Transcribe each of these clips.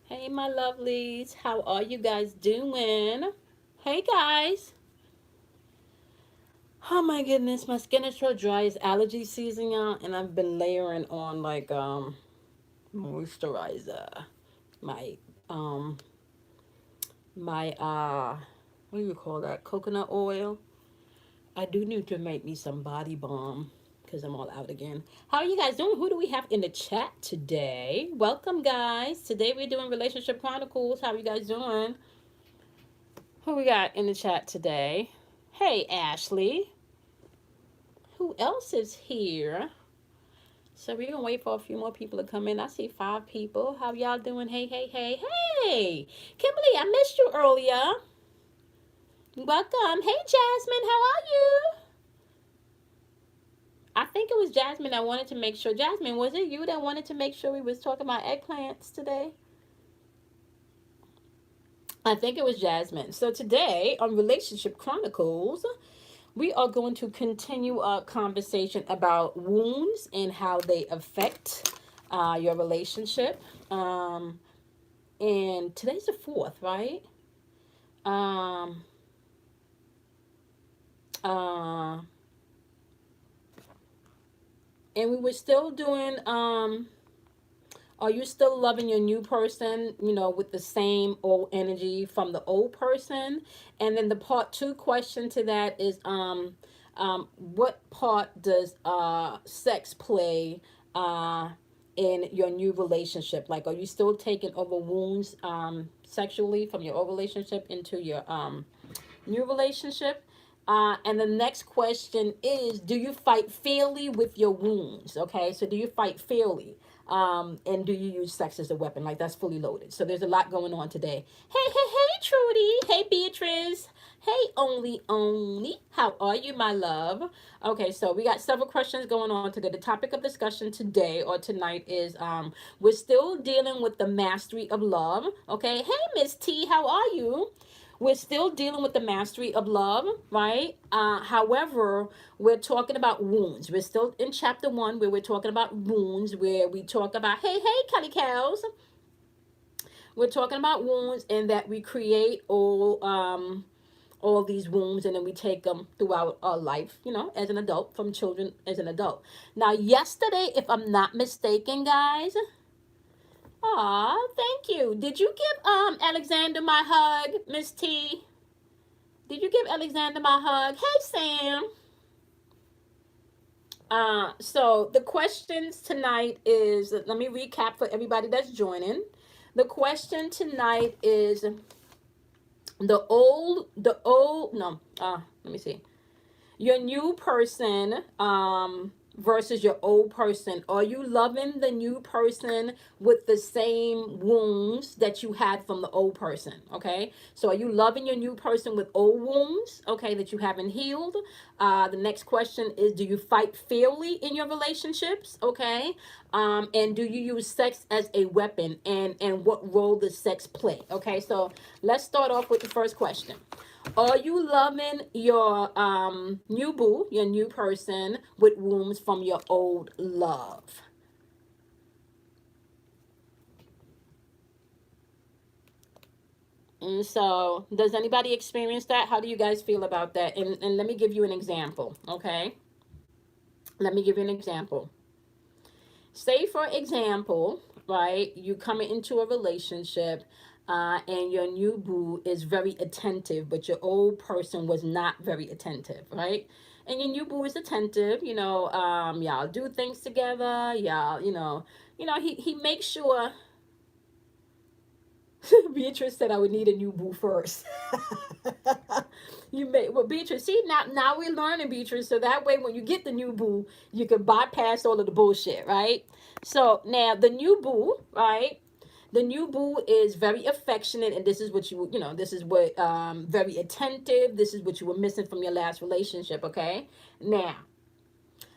Hey, my lovelies. How are you guys doing? Hey, guys. Oh my goodness, my skin is so dry. It's allergy season, y'all, and I've been layering on like moisturizer. My um my what do you call that? Coconut oil. I do need to make me some body balm because I'm all out again. How are you guys doing? Who do we have in the chat today? Welcome, guys. Today we're doing Relationship Chronicles. How are you guys doing? Who we got in the chat today? Hey, Ashley. Who else is here? So we're gonna wait for a few more people to come in. I see 5 people. How y'all doing? Hey, hey, hey, hey. Kimberly, I missed you earlier. Welcome. Hey, Jasmine, how are you? I think it was Jasmine that wanted to make sure. Jasmine, was it you that wanted to make sure we was talking about eggplants today? I think it was Jasmine. So today on Relationship Chronicles, we are going to continue our conversation about wounds and how they affect your relationship. And today's the 4th, right? Um, uh, and we were still doing are you still loving your new person, with the same old energy from the old person? And then the part 2 question to that is what part does sex play in your new relationship? Like, are you still taking over wounds sexually from your old relationship into your new relationship? And the next question is, do you fight fairly with your wounds? Okay, so do you fight fairly? And do you use sex as a weapon? Like, that's fully loaded. So there's a lot going on today. Hey, hey, hey, Trudy. Hey, Beatrice. Hey, only. How are you, my love? Okay, so we got several questions going on today. The topic of discussion today or tonight is we're still dealing with the mastery of love. Okay, hey, Miss T, how are you? We're still dealing with the mastery of love, right? However, we're talking about wounds. We're still in chapter 1 where we're talking about wounds, where we talk about, hey, hey, Kelly Cows. We're talking about wounds and that we create all these wounds and then we take them throughout our life, as an adult, from children as an adult. Now, yesterday, if I'm not mistaken, guys, aw, thank you. Did you give Alexander my hug, Miss T? Did you give Alexander my hug? Hey, Sam. So the questions tonight is, let me recap for everybody that's joining. The question tonight is let me see. Your new person versus your old person. Are you loving the new person with the same wounds that you had from the old person? Okay, so are you loving your new person with old wounds, okay, that you haven't healed? The next question is, do you fight fairly in your relationships? Okay, and do you use sex as a weapon, and what role does sex play? Okay, so let's start off with the first question. Are you loving your new boo, your new person, with wounds from your old love? And so, does anybody experience that? How do you guys feel about that? And let me give you an example, okay? Let me give you an example. Say, for example, right, you coming into a relationship and your new boo is very attentive, but your old person was not very attentive, right? And your new boo is attentive, y'all do things together, y'all, he makes sure. Beatrice said I would need a new boo first. Beatrice, see, now we're learning, Beatrice, so that way when you get the new boo, you can bypass all of the bullshit, right? So now the new boo, right? The new boo is very affectionate, and this is what this is what very attentive. This is what you were missing from your last relationship, okay? Now,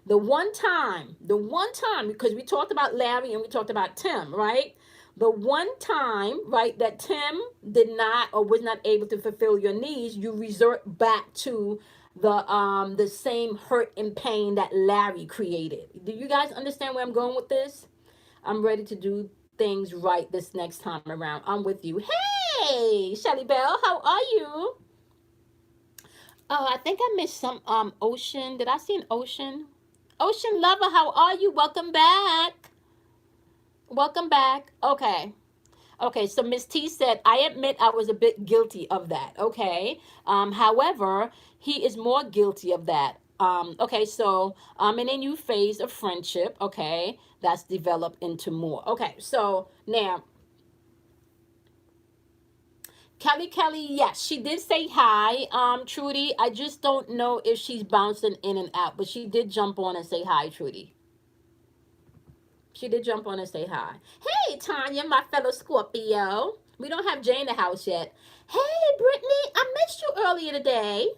the one time, because we talked about Larry and we talked about Tim, right? The one time, right, that Tim did not or was not able to fulfill your needs, you resort back to the same hurt and pain that Larry created. Do you guys understand where I'm going with this? I'm ready to do things right this next time around. I'm with you. Hey, Shelly Bell, how are you? Oh, I think I missed some Ocean. Did I see an Ocean? Ocean lover, how are you? Welcome back. Welcome back. Okay. Okay, so Miss T said, I admit I was a bit guilty of that. Okay. However, he is more guilty of that. Okay, so I'm in a new phase of friendship. Okay, that's developed into more. Okay, so now Kelly, yes, she did say hi. Trudy, I just don't know if she's bouncing in and out, but she did jump on and say hi, Trudy. She did jump on and say hi. Hey, Tanya, my fellow Scorpio. We don't have Jay in the house yet. Hey, Brittany, I missed you earlier today.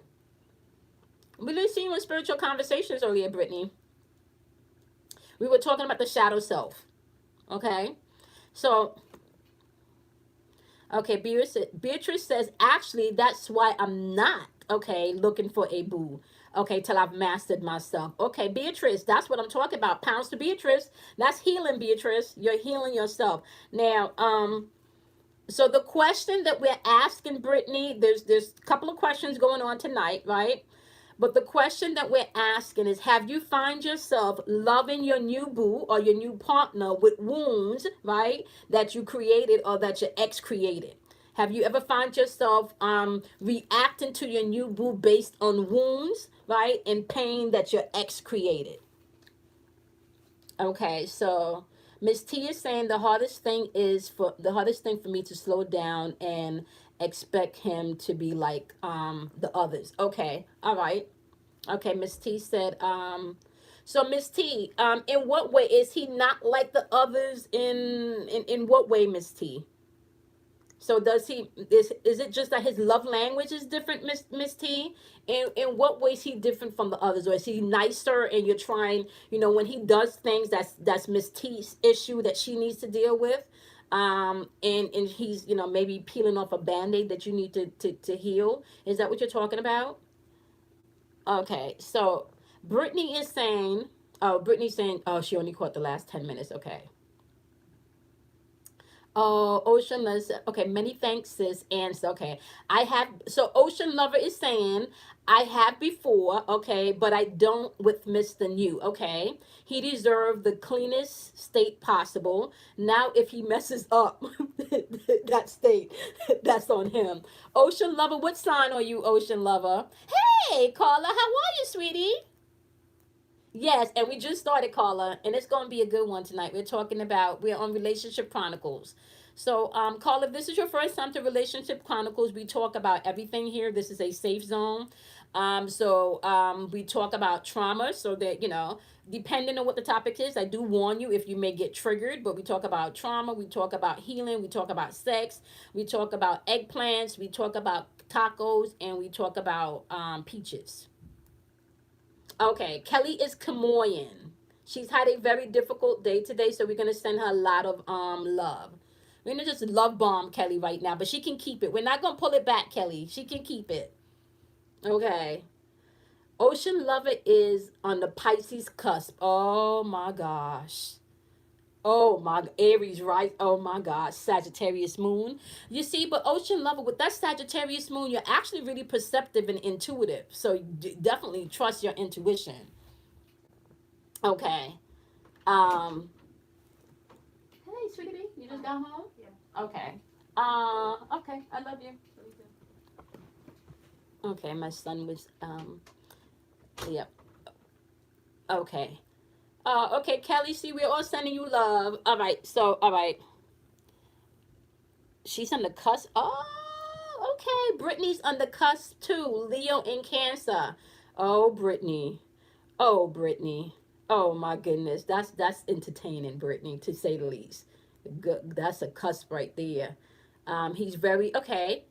We didn't see you in spiritual conversations earlier, Brittany. We were talking about the shadow self. Okay? So, okay, Beatrice says, actually, that's why I'm not, okay, looking for a boo. Okay, till I've mastered myself. Okay, Beatrice, that's what I'm talking about. Pounds to Beatrice. That's healing, Beatrice. You're healing yourself. Now, so the question that we're asking, Brittany, there's a couple of questions going on tonight, right? But the question that we're asking is, have you find yourself loving your new boo or your new partner with wounds, right, that you created or that your ex created? Have you ever found yourself reacting to your new boo based on wounds, right, and pain that your ex created? Okay, so Miss T is saying the hardest thing for me to slow down and expect him to be like the others. Okay, all right. Okay, Miss T said so Miss T, in what way is he not like the others in what way, Miss T? So does he is it just that his love language is different, Miss T? In what way is he different from the others? Or is he nicer and you're trying, when he does things that's Miss T's issue that she needs to deal with? And he's, maybe peeling off a band-aid that you need to heal. Is that what you're talking about? Okay, so Brittany's saying, oh, she only caught the last 10 minutes. Okay. Oh, Ocean Lover. Okay, many thanks, sis. Answer. Okay, so Ocean Lover is saying, I have before, okay, but I don't with Mr. New, okay? He deserved the cleanest state possible. Now, if he messes up that state, that's on him. Ocean Lover, what sign are you, Ocean Lover? Hey, Carla, how are you, sweetie? Yes, and we just started, Carla, and it's going to be a good one tonight. We're on Relationship Chronicles. So, Carla, if this is your first time to Relationship Chronicles, we talk about everything here. This is a safe zone. We talk about trauma so that, depending on what the topic is, I do warn you if you may get triggered, but we talk about trauma, we talk about healing, we talk about sex, we talk about eggplants, we talk about tacos, and we talk about peaches. Okay, Kelly is Kamoyan. She's had a very difficult day today, so we're gonna send her a lot of love. We're gonna just love bomb Kelly right now, but she can keep it. We're not gonna pull it back, Kelly. She can keep it. Okay. Ocean Lover is on the Pisces cusp. Oh my gosh. Oh my Aries, right? Oh my God, Sagittarius moon. You see, but Ocean Lover, with that Sagittarius moon, you're actually really perceptive and intuitive. So definitely trust your intuition. Okay. Um. Hey, sweetie, you just got home. Yeah. Okay. Okay. I love you. Okay, my son was. Yep. Okay. Okay, Kelly. See, we're all sending you love. All right. So, all right. She's on the cusp. Oh, okay. Brittany's on the cusp too. Leo in Cancer. Oh, Brittany. Oh, Brittany. Oh my goodness. That's entertaining, Brittany, to say the least. Good. That's a cusp right there. He's very okay.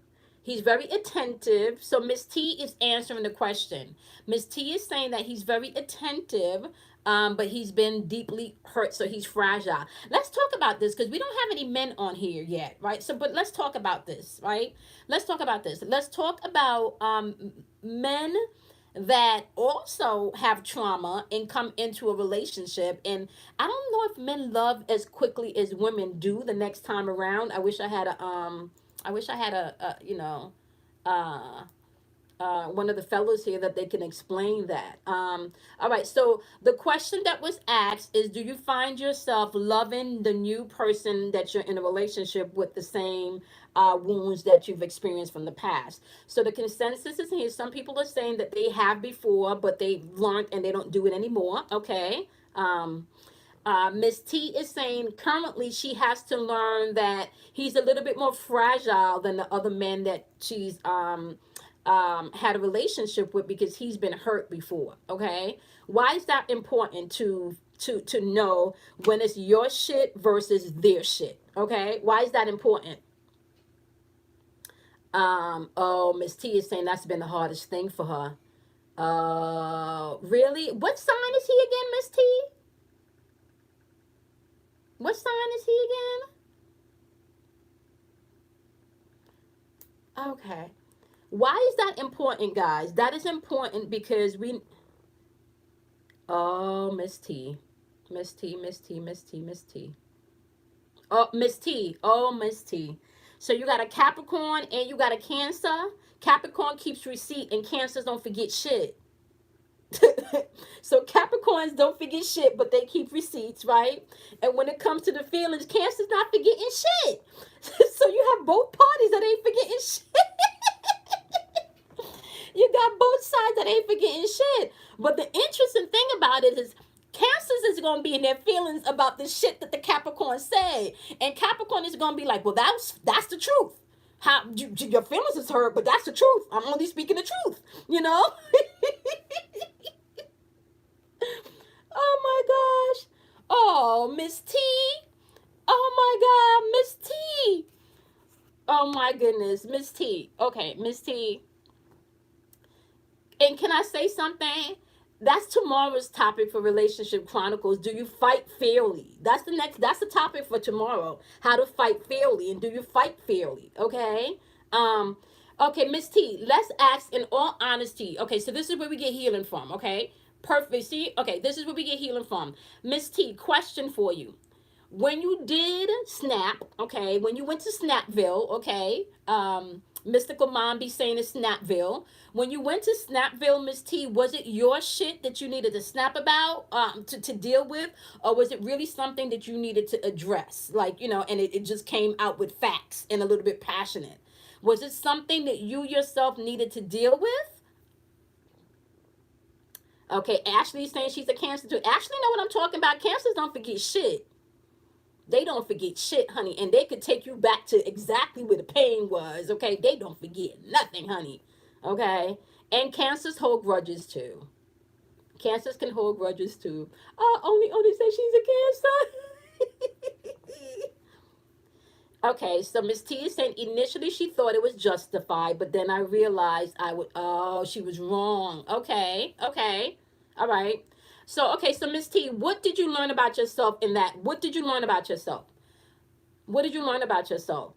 He's very attentive. So Miss T is answering the question. Miss T is saying that he's very attentive, but he's been deeply hurt, so he's fragile. Let's talk about this because we don't have any men on here yet, right? So, but let's talk about this, right? Let's talk about this. Let's talk about men that also have trauma and come into a relationship. And I don't know if men love as quickly as women do the next time around. I wish I had a uh one of the fellows here that they can explain that. All right, so the question that was asked is, do you find yourself loving the new person that you're in a relationship with the same wounds that you've experienced from the past? So the consensus is here. Some people are saying that they have before, but they've learned and they don't do it anymore. Okay. Miss T is saying currently she has to learn that he's a little bit more fragile than the other men that she's had a relationship with because he's been hurt before. Okay, why is that important to know when it's your shit versus their shit? Okay, why is that important? Oh, Miss T is saying that's been the hardest thing for her. Really? What sign is he again, Miss T? What sign is he again? Okay. Why is that important, guys? That is important because we. Oh, Miss T. Miss T, Miss T, Miss T, Miss T. Oh, Miss T. Oh, Miss T. So you got a Capricorn and you got a Cancer. Capricorn keeps receipt and Cancers don't forget shit. So Capricorns don't forget shit, but they keep receipts, right? And when it comes to the feelings, Cancer's not forgetting shit. So you have both parties that ain't forgetting shit. You got both sides that ain't forgetting shit. But the interesting thing about it is Cancers is gonna be in their feelings about the shit that the Capricorn say, and Capricorn is gonna be like, "Well, that's the truth. How your feelings is hurt, but that's the truth. I'm only speaking the truth." You know? Oh my gosh. Oh, Miss T. Oh my God, Miss T. Oh my goodness, Miss T. Okay, Miss T. And can I say something? That's tomorrow's topic for Relationship Chronicles. Do you fight fairly? That's the topic for tomorrow. How to fight fairly, and do you fight fairly? Okay? Um okay, Miss T, let's ask in all honesty. Okay, so this is where we get healing from, okay? Perfect. See? Okay, this is where we get healing from. Miss T, question for you. When you did Snap, okay, when you went to Snapville, okay, Mystical Mom be saying it's Snapville. When you went to Snapville, Miss T, was it your shit that you needed to snap about, to deal with, or was it really something that you needed to address? Like, and it just came out with facts and a little bit passionate. Was it something that you yourself needed to deal with? Okay, Ashley's saying she's a Cancer too. Ashley know what I'm talking about. Cancers don't forget shit. They don't forget shit, honey. And they could take you back to exactly where the pain was, okay? They don't forget nothing, honey, okay? And Cancers hold grudges too. Cancers can hold grudges too. Only say she's a Cancer. Okay, so Miss T is saying initially she thought it was justified, but then I realized she was wrong. Okay, okay, all right. So, okay, so Miss T, what did you learn about yourself in that? What did you learn about yourself? What did you learn about yourself?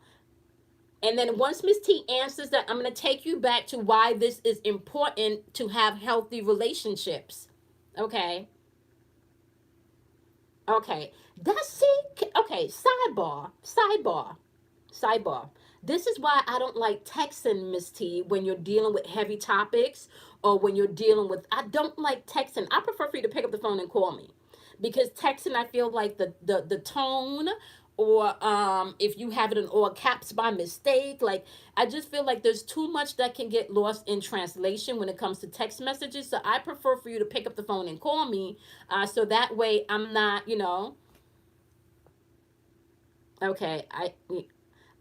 And then once Miss T answers that, I'm going to take you back to why this is important to have healthy relationships. Okay. Okay. That's it. Okay. Sidebar. This is why I don't like texting, Miss T, when you're dealing with heavy topics or when you're dealing with. I don't like texting. I prefer for you to pick up the phone and call me, because texting, I feel like the tone, or if you have it in all caps by mistake, like, I just feel like there's too much that can get lost in translation when it comes to text messages. So I prefer for you to pick up the phone and call me, so that way I'm not, okay.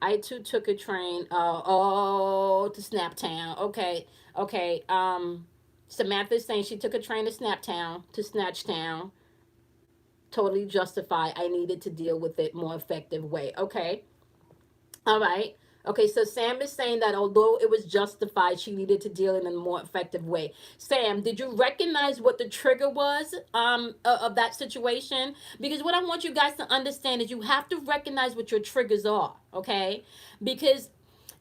I too took a train. To Snaptown. Okay, okay. Samantha's saying she took a train to Snaptown, to Snatchtown. Totally justified. I needed to deal with it more effective way. Okay, all right. Okay, so Sam is saying that although it was justified, she needed to deal in a more effective way. Sam, did you recognize what the trigger was, of that situation? Because what I want you guys to understand is you have to recognize what your triggers are, okay? Because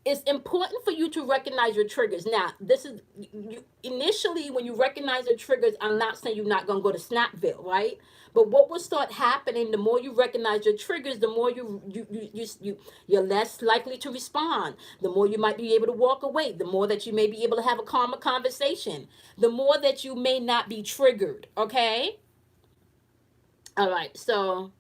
It's important for you to recognize your triggers. Now, this is you, initially when you recognize your triggers. I'm not saying you're not gonna go to Snapville, right? But what will start happening the more you recognize your triggers, the more you're less likely to respond. The more you might be able to walk away. The more that you may be able to have a calmer conversation. The more that you may not be triggered. Okay. All right. So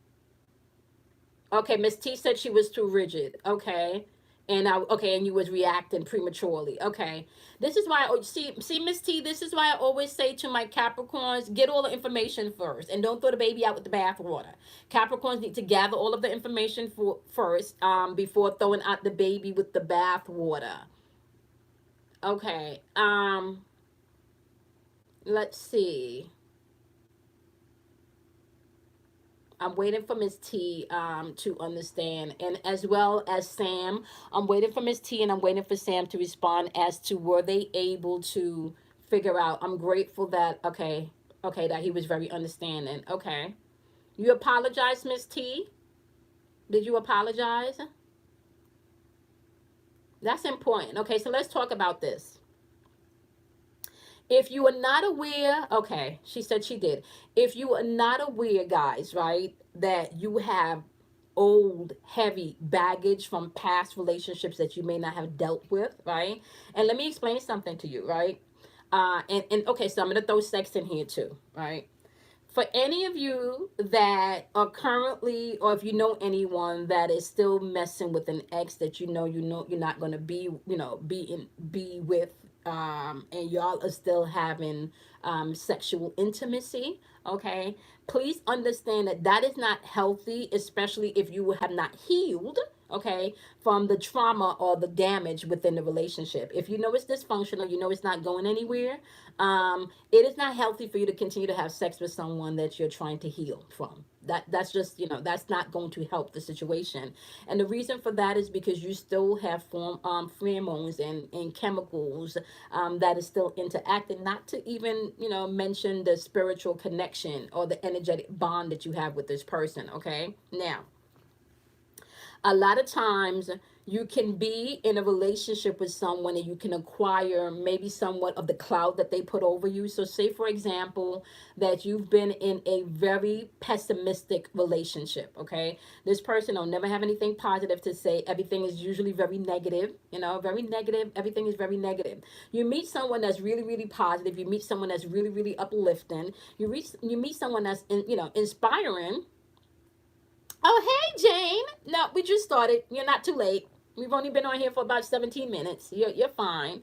okay, Miss T said she was too rigid. Okay. And I okay, and you was reacting prematurely. Okay. This is why see Miss T, this is why I always say to my Capricorns, get all the information first and don't throw the baby out with the bathwater. Capricorns need to gather all of the information first before throwing out the baby with the bathwater. Okay. Let's see. I'm waiting for Miss T to understand, and as well as Sam. I'm waiting for Miss T, and I'm waiting for Sam to respond as to were they able to figure out. I'm grateful that okay, that he was very understanding. Okay, you apologize, Miss T. Did you apologize? That's important. Okay, so let's talk about this. If you are not aware, okay, she said she did. If you are not aware, guys, right, that you have old, heavy baggage from past relationships that you may not have dealt with, right? And let me explain something to you, right? And okay, so I'm going to throw sex in here too, right? For any of you that are currently, or if you know anyone that is still messing with an ex that you know you're not going to be, be with, and y'all are still having sexual intimacy, okay, please understand that that is not healthy, especially if you have not healed, okay, from the trauma or the damage within the relationship. If you know it's dysfunctional, you know it's not going anywhere, it is not healthy for you to continue to have sex with someone that you're trying to heal from. That's just, that's not going to help the situation. And the reason for that is because you still have pheromones and chemicals that is still interacting, not to even, mention the spiritual connection or the energetic bond that you have with this person. Okay, now a lot of times you can be in a relationship with someone and you can acquire maybe somewhat of the cloud that they put over you. So say for example that you've been in a very pessimistic relationship, okay? This person will never have anything positive to say. Everything is usually very negative, very negative. Everything is very negative. You meet someone that's really, really positive. You meet someone that's really, really uplifting. You meet someone that's inspiring. Oh, hey, Jane. No, we just started. You're not too late. We've only been on here for about 17 minutes. You're fine.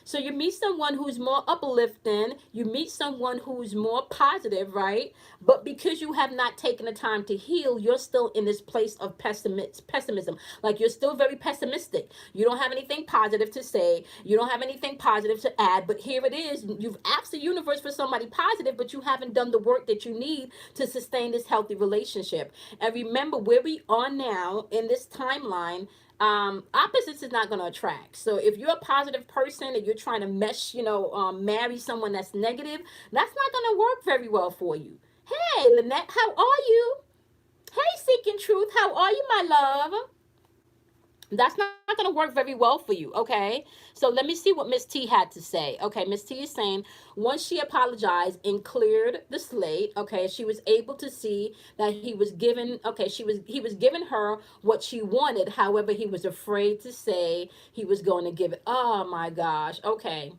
So you meet someone who's more uplifting, you meet someone who's more positive, right? But because you have not taken the time to heal, you're still in this place of pessimism. Like you're still very pessimistic. You don't have anything positive to say. You don't have anything positive to add. But here it is. You've asked the universe for somebody positive, but you haven't done the work that you need to sustain this healthy relationship. And remember where we are now in this timeline, opposites is not going to attract. So if you're a positive person and you're trying to marry someone that's negative, that's not going to work very well for you. Hey, Lynette, how are you? Hey, Seeking Truth, how are you, my love? That's not going to work very well for you, okay? So let me see what Miss T had to say. Okay, Miss T is saying once she apologized and cleared the slate, okay, she was able to see that he was given, okay, he was giving her what she wanted. However, he was afraid to say he was going to give it. Oh my gosh. Okay.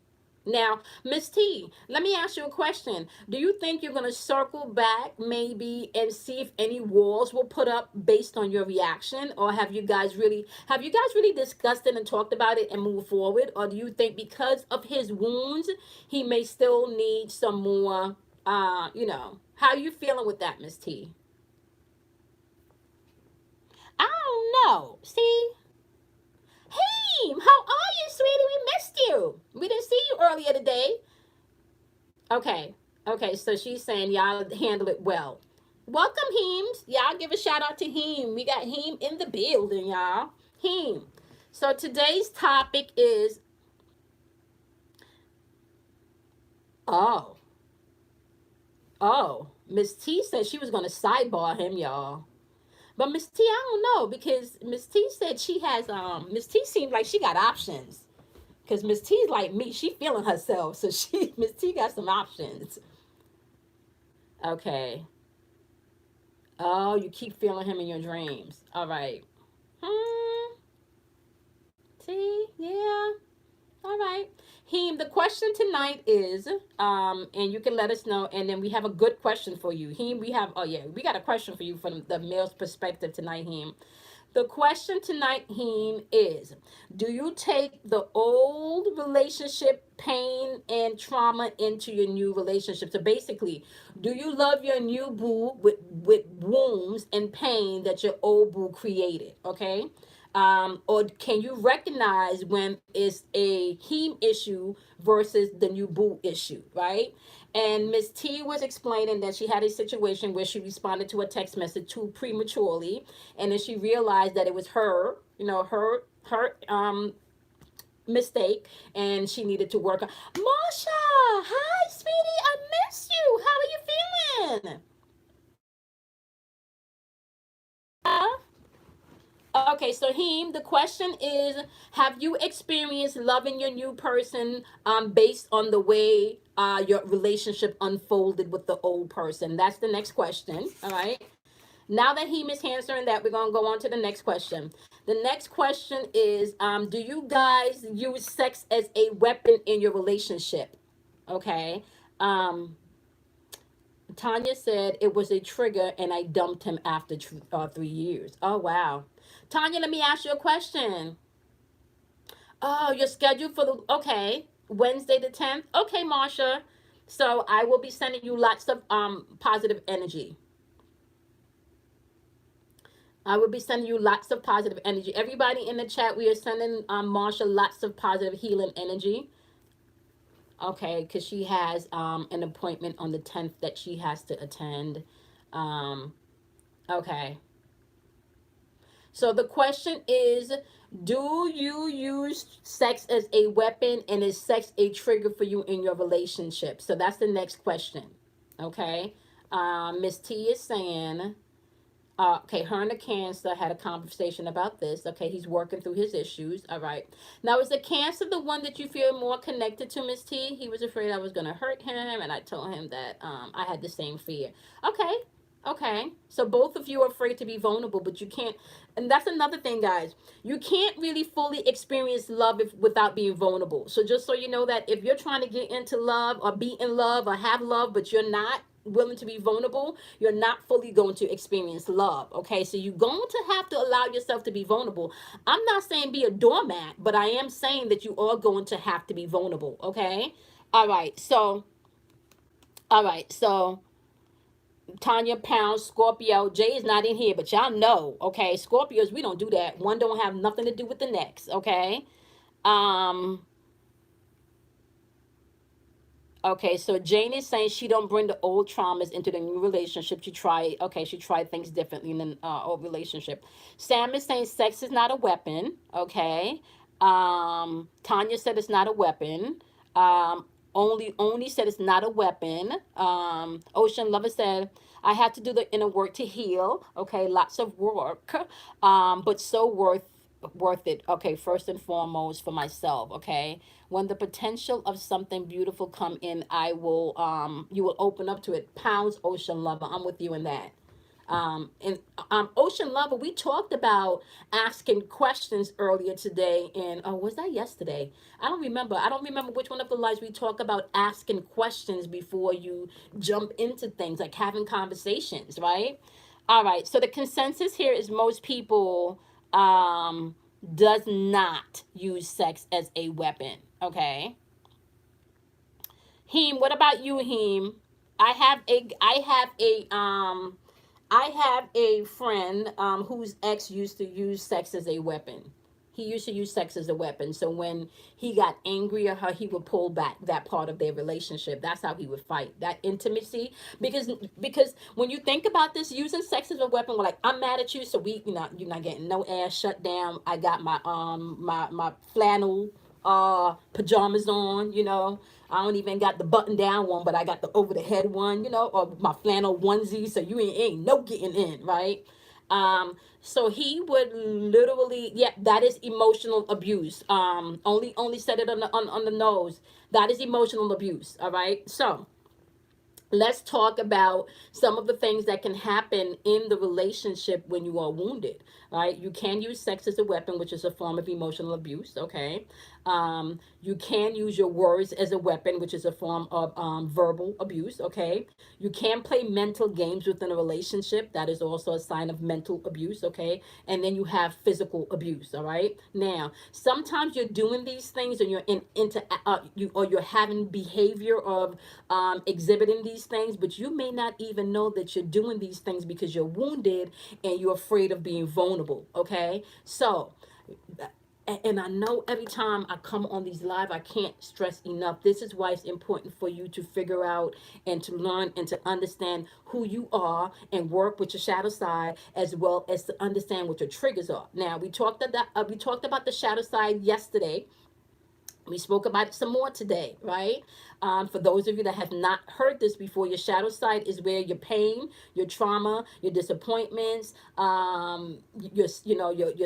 Now, Miss T, let me ask you a question. Do you think you're going to circle back maybe and see if any walls will put up based on your reaction? Or have you guys really discussed it and talked about it and moved forward? Or do you think because of his wounds, he may still need some more, how are you feeling with that, Miss T? I don't know. See? Hey, how are you, sweetie? We missed you. We didn't see you earlier today. Okay. Okay, so she's saying y'all handle it well. Welcome, Heems. Y'all give a shout out to Heem. We got Heem in the building, y'all. Heem. So today's topic is, oh, Miss T said she was going to sidebar him, y'all. But Miss T, I don't know because Miss T said she has Miss T seemed like she got options. Cause Miss T's like me, she feeling herself. So she Miss T got some options. Okay. Oh, you keep feeling him in your dreams. All right. Hmm. T, yeah. All right. Heem, the question tonight is, and you can let us know, and then we have a good question for you. Heem, we have, oh yeah, we got a question for you from the male's perspective tonight, Heem. The question tonight, Heen, is do you take the old relationship pain and trauma into your new relationship? So basically, do you love your new boo with wounds and pain that your old boo created? Okay. Or can you recognize when it's a heme issue versus the new boo issue, right? And Miss T was explaining that she had a situation where she responded to a text message too prematurely, and then she realized that it was her, her mistake, and she needed to work on. Marsha, hi, sweetie, I miss you. How are you feeling? Huh? Okay, so Heem, the question is, have you experienced loving your new person based on the way your relationship unfolded with the old person? That's the next question. All right. Now that Heem is answering that, we're gonna go on to the next question. The next question is, do you guys use sex as a weapon in your relationship? Okay. Um, Tanya said it was a trigger and I dumped him after 3 years. Oh, wow. Tanya, let me ask you a question. Oh, you're scheduled for the, okay, Wednesday the 10th? Okay, Marsha. So I will be sending you lots of positive energy. I will be sending you lots of positive energy. Everybody in the chat, we are sending Marsha lots of positive healing energy. Okay, because she has an appointment on the 10th that she has to attend. Um, okay. So the question is, do you use sex as a weapon and is sex a trigger for you in your relationship? So that's the next question. Okay. Miss T is saying, okay, her and the Cancer had a conversation about this. Okay, he's working through his issues. All right. Now, is the Cancer the one that you feel more connected to, Miss T? He was afraid I was going to hurt him, and I told him that I had the same fear. Okay. Okay. So both of you are afraid to be vulnerable, but you can't. And that's another thing, guys. You can't really fully experience love without being vulnerable. So just so you know that if you're trying to get into love or be in love or have love, but you're not willing to be vulnerable, you're not fully going to experience love. Okay, so you're going to have to allow yourself to be vulnerable. I'm not saying be a doormat, but I am saying that you are going to have to be vulnerable. Okay. All right. So, all right. So Tanya Pound, Scorpio. Jay is not in here, but y'all know, okay? Scorpios, we don't do that. One don't have nothing to do with the next, okay? Um, Okay, so Jane is saying she don't bring the old traumas into the new relationship. She tried, okay, she tried things differently in the old relationship. Sam is saying sex is not a weapon. Okay. Tanya said it's not a weapon. Only said it's not a weapon. Ocean Lover said I had to do the inner work to heal. Okay, lots of work. But so worth it. Okay, first and foremost for myself. Okay, when the potential of something beautiful come in, I will you will open up to it. Pounds, Ocean Lover, I'm with you in that. And Ocean Lover, we talked about asking questions earlier today, and oh, was that yesterday? I don't remember which one of the lives we talk about asking questions before you jump into things, like having conversations, right? All right. So the consensus here is most people does not use sex as a weapon. Okay. Heem, what about you, Heem? I have a friend whose ex used to use sex as a weapon. He used to use sex as a weapon. So when he got angry at her, he would pull back that part of their relationship. That's how he would fight that intimacy. Because when you think about this, using sex as a weapon, we're like, I'm mad at you, so you're not getting no ass shut down. I got my flannel pajamas on, I don't even got the button down one, but I got the over the head one, or my flannel onesie, so you ain't no getting in, right? So he would literally, yeah, that is emotional abuse. Only said it on the nose. That is emotional abuse. All right. So let's talk about some of the things that can happen in the relationship when you are wounded. Right, you can use sex as a weapon, which is a form of emotional abuse. Okay, you can use your words as a weapon, which is a form of verbal abuse. Okay, you can play mental games within a relationship. That is also a sign of mental abuse. Okay, and then you have physical abuse. All right, now sometimes you're doing these things and you're into you, or you're having behavior of exhibiting these things, but you may not even know that you're doing these things because you're wounded and you're afraid of being vulnerable. Okay, so and I know every time I come on these live, I can't stress enough. This is why it's important for you to figure out and to learn and to understand who you are and work with your shadow side, as well as to understand what your triggers are. Now we talked about the shadow side yesterday. We spoke about it some more today, right? For those of you that have not heard this before, your shadow side is where your pain, your trauma, your disappointments, your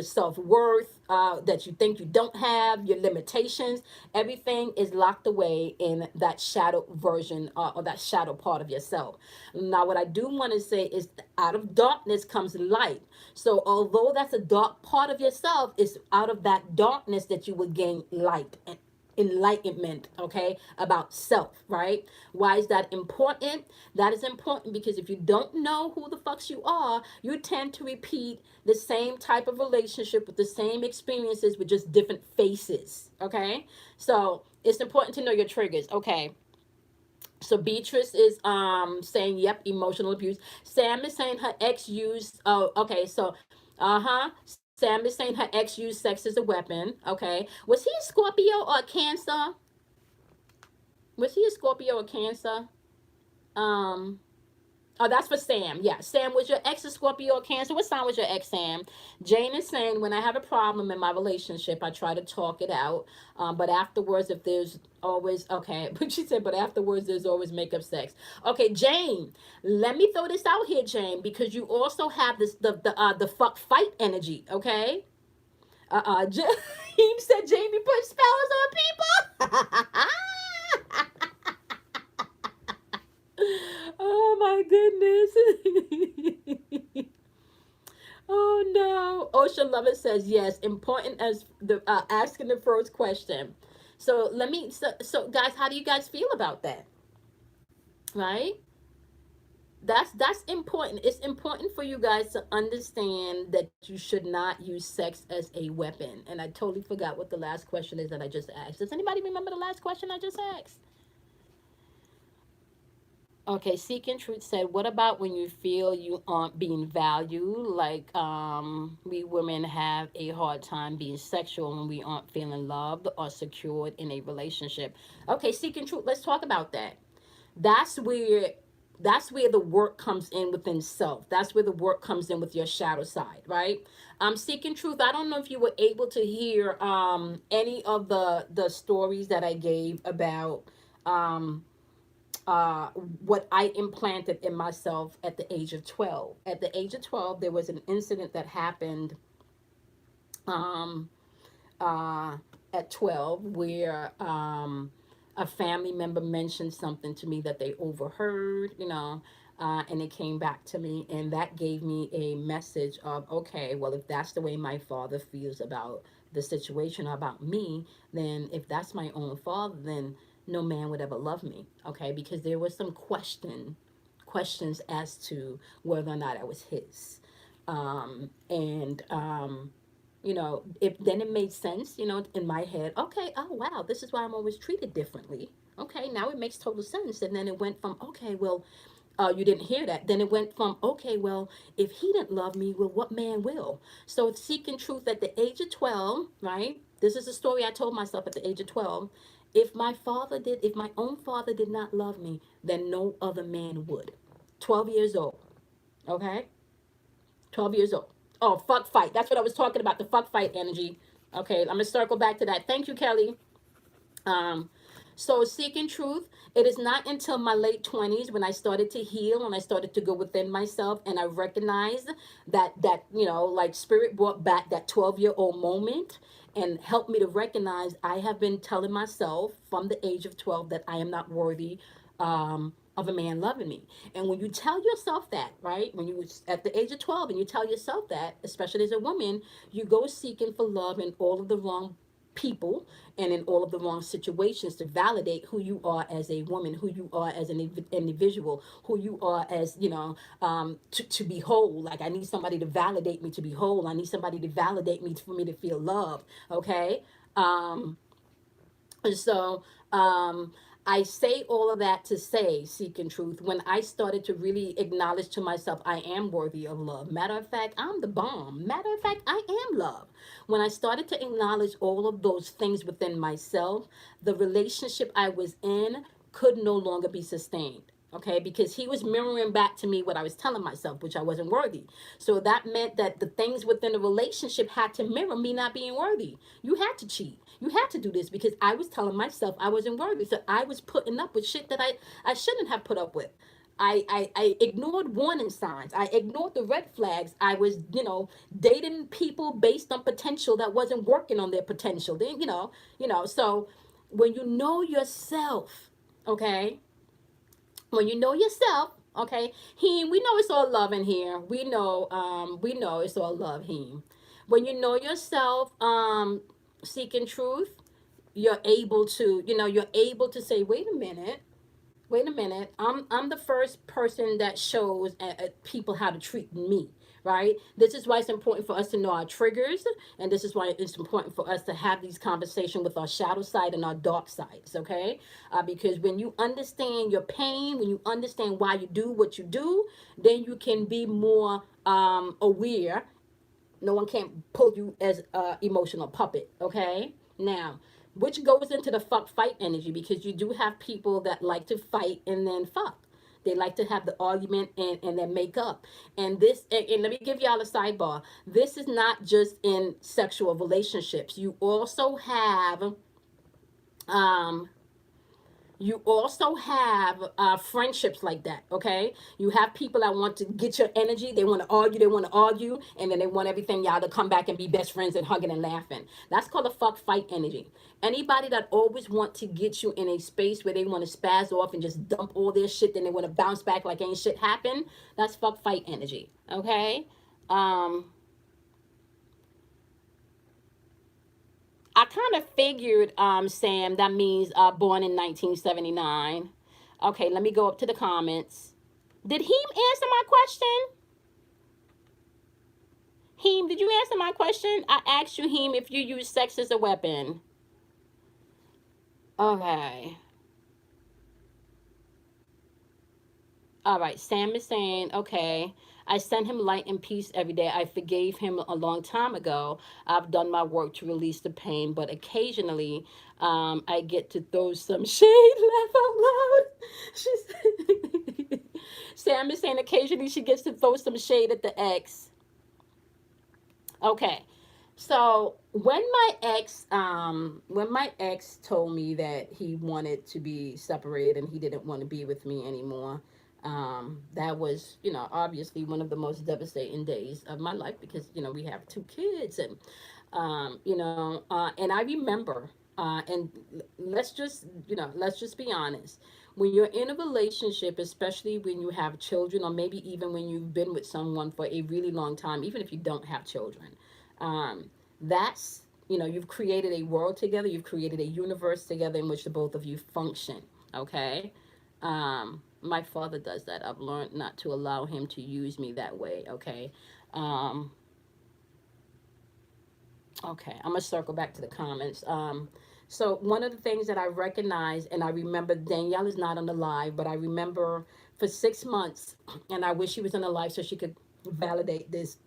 self worth that you think you don't have, your limitations, everything is locked away in that shadow version or that shadow part of yourself. Now, what I do want to say is, out of darkness comes light. So, although that's a dark part of yourself, it's out of that darkness that you will gain light and enlightenment, okay, about self, right? Why is that important? That is important because if you don't know who the fucks you are, you tend to repeat the same type of relationship with the same experiences with just different faces, okay? So it's important to know your triggers, okay? So Beatrice is saying, yep, emotional abuse. Sam is saying her ex used, oh, okay, so Sam is saying her ex used sex as a weapon. Okay. Was he a Scorpio or a Cancer? Was he a Scorpio or Cancer? Um Oh, that's for Sam. Yeah. Sam, was your ex a Scorpio or Cancer? What sign was your ex, Sam? Jane is saying, when I have a problem in my relationship, I try to talk it out. But afterwards, if there's always, okay, but she said, but afterwards, there's always makeup sex. Okay, Jane, let me throw this out here, Jane, because you also have this, the fuck fight energy, okay? He said Jamie put spells on people. Oh my goodness. Oh no. Ocean Lover says yes. Important as the asking the first question. So let me. So guys, how do you guys feel about that? Right? That's important. It's important for you guys to understand that you should not use sex as a weapon. And I totally forgot what the last question is that I just asked. Does anybody remember the last question I just asked? Okay, Seeking Truth said, what about when you feel you aren't being valued? Like, we women have a hard time being sexual when we aren't feeling loved or secured in a relationship. Okay, Seeking Truth, let's talk about that. That's where that's where the work comes in within self. That's where the work comes in with your shadow side, right? Seeking Truth, I don't know if you were able to hear any of the stories that I gave about um what I implanted in myself at the age of 12. At the age of 12, there was an incident that happened um, uh, at 12 where a family member mentioned something to me that they overheard, and it came back to me, and that gave me a message of, okay, well, if that's the way my father feels about the situation or about me, then if that's my own father, then no man would ever love me, okay? Because there was some questions as to whether or not I was his. And if then it made sense, in my head, okay, oh wow, this is why I'm always treated differently. Okay, now it makes total sense. And then it went from, okay, well, you didn't hear that. Then it went from, okay, well, if he didn't love me, well, what man will? So seeking truth at the age of 12, right? This is a story I told myself at the age of 12. If my own father did not love me, then no other man would. 12 years old, okay? 12 years old. Oh, fuck fight. That's what I was talking about, the fuck fight energy. Okay, I'm going to circle back to that. Thank you, Kelly. Um, So seeking truth, it is not until my late 20s when I started to heal and I started to go within myself and I recognized that like spirit brought back that 12-year-old moment and helped me to recognize I have been telling myself from the age of 12 that I am not worthy of a man loving me. And when you tell yourself that, right, when you at the age of 12 and you tell yourself that, especially as a woman, you go seeking for love in all of the wrong people and in all of the wrong situations to validate who you are as a woman, who you are as an individual, who you are as, to be whole. Like, I need somebody to validate me to be whole. I need somebody to validate me for me to feel loved. Okay. And so I say all of that to say, seeking truth, when I started to really acknowledge to myself, I am worthy of love. Matter of fact, I'm the bomb. Matter of fact, I am love. When I started to acknowledge all of those things within myself, the relationship I was in could no longer be sustained. Okay, because he was mirroring back to me what I was telling myself, which I wasn't worthy. So that meant that the things within the relationship had to mirror me not being worthy. You had to cheat. You had to do this because I was telling myself I wasn't worthy. So I was putting up with shit that I shouldn't have put up with. I ignored warning signs. I ignored the red flags. I was, dating people based on potential that wasn't working on their potential. Then, so when you know yourself, okay, when you know yourself, okay, Heme, we know it's all love in here. We know it's all love, Heme. When you know yourself, seeking truth, you're able to say, wait a minute, I'm the first person that shows people how to treat me, right? This is why it's important for us to know our triggers, and this is why it's important for us to have these conversations with our shadow side and our dark sides, okay? Because when you understand your pain, when you understand why you do what you do, then you can be more aware. No one can pull you as a emotional puppet, okay? Now, which goes into the fuck fight energy, because you do have people that like to fight and then fuck. They like to have the argument and then make up. And this, and let me give y'all a sidebar. This is not just in sexual relationships. Um, you also have friendships like that. Okay, you have people that want to get your energy. They want to argue, and then they want everything y'all to come back and be best friends and hugging and laughing. That's called a fuck fight energy. Anybody that always want to get you in a space where they want to spaz off and just dump all their shit, then they want to bounce back like ain't shit happened, that's fuck fight energy. Okay. um I kind of figured, Sam, that means born in 1979. Okay, let me go up to the comments. Did Heem answer my question? Heem, did you answer my question? I asked you, Heem, if you use sex as a weapon. Okay. All right, Sam is saying, okay, I send him light and peace every day. I forgave him a long time ago. I've done my work to release the pain, but occasionally I get to throw some shade, laugh out loud. She's Sam is saying occasionally she gets to throw some shade at the ex. Okay. So when my ex told me that he wanted to be separated and he didn't want to be with me anymore, that was, obviously one of the most devastating days of my life, because we have two kids, and and I remember, and let's just be honest. When you're in a relationship, especially when you have children, or maybe even when you've been with someone for a really long time, even if you don't have children, that's, you've created a world together, you've created a universe together in which the both of you function. Okay. My father does that. I've learned not to allow him to use me that way. Okay. um okay, I'm gonna circle back to the comments. So one of the things that I recognize, and I remember, Danielle is not on the live, but I remember for 6 months, and I wish she was on the live so she could validate this.